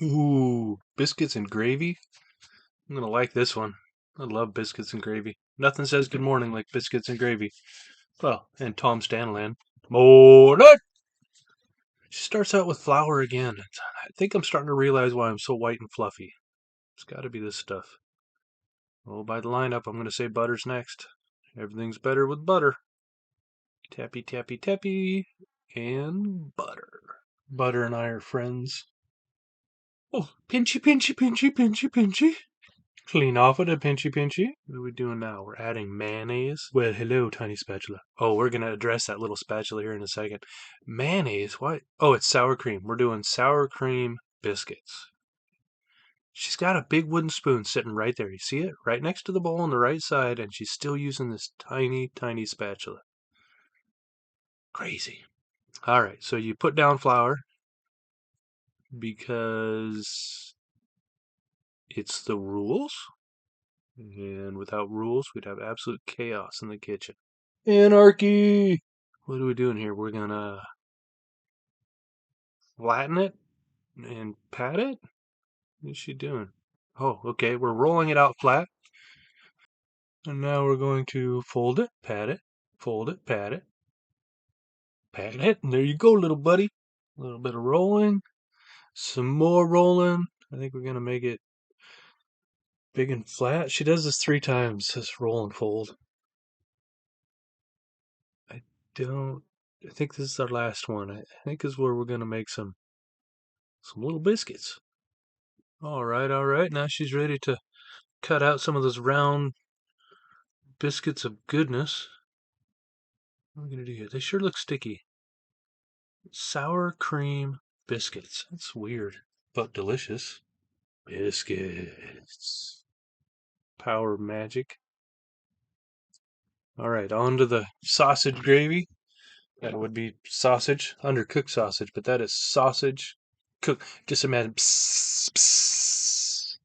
Ooh, biscuits and gravy. I'm gonna like this one. I love biscuits and gravy. Nothing says good morning like biscuits and gravy. Well, and Tom Stanland. Morning! She starts out with flour again. I think I'm starting to realize why I'm so white and fluffy. It's gotta be this stuff. Oh, by the lineup, I'm gonna say butter's next. Everything's better with butter. Tappy, tappy, tappy. And butter. Butter and I are friends. Oh, pinchy, pinchy, pinchy, pinchy, pinchy. Clean off with a pinchy pinchy. What are we doing now? We're adding mayonnaise. Well, hello, tiny spatula. Oh, we're going to address that little spatula here in a second. Mayonnaise? What? Oh, it's sour cream. We're doing sour cream biscuits. She's got a big wooden spoon sitting right there. You see it? Right next to the bowl on the right side, and she's still using this tiny, tiny spatula. Crazy. All right, so you put down flour because it's the rules. And without rules, we'd have absolute chaos in the kitchen. Anarchy! What are we doing here? We're gonna flatten it and pat it? What is she doing? Oh, okay, we're rolling it out flat. And now we're going to fold it, pat it, fold it, pat it, pat it. And there you go, little buddy. A little bit of rolling, some more rolling. I think we're gonna make it big and flat. She does this 3 times, this roll and fold. I think this is our last one. I think is where we're gonna make some little biscuits. All right. Now she's ready to cut out some of those round biscuits of goodness. What are we gonna do here? They sure look sticky. Sour cream biscuits. That's weird, but delicious. Biscuits. Power of magic. All right, on to the sausage gravy. That would be sausage, undercooked sausage, but that is sausage cooked. Just imagine. Psst, psst.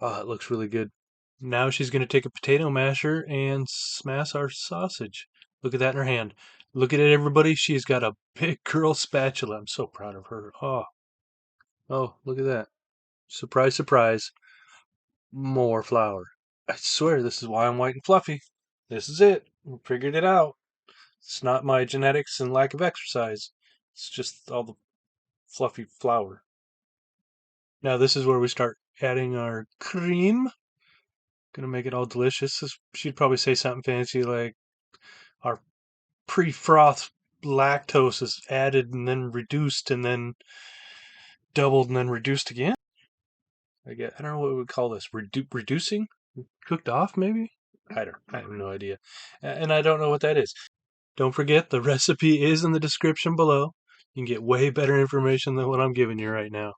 Oh, it looks really good. Now she's going to take a potato masher and smash our sausage. Look at that in her hand. Look at it, everybody. She's got a big girl spatula. I'm so proud of her. Oh, look at that. Surprise, surprise. More flour. I swear this is why I'm white and fluffy. This is it. We figured it out. It's not my genetics and lack of exercise. It's just all the fluffy flour. Now this is where we start adding our cream. Gonna make it all delicious. She'd probably say something fancy like our pre-froth lactose is added and then reduced and then doubled and then reduced again. I don't know what we would call this. Reducing? Cooked off, maybe? I have no idea. And I don't know what that is. Don't forget, the recipe is in the description below. You can get way better information than what I'm giving you right now.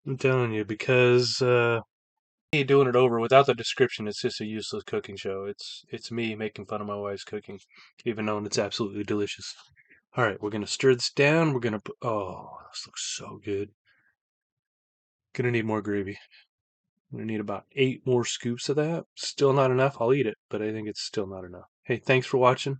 I'm telling you, because doing it over without the description, it's just a useless cooking show. It's me making fun of my wife's cooking, even though it's absolutely delicious. All right, we're gonna stir this down. We're gonna put. Oh, this looks so good. Gonna need more gravy. I'm gonna need about 8 more scoops of that. Still not enough. I'll eat it, but I think it's still not enough. Hey, thanks for watching.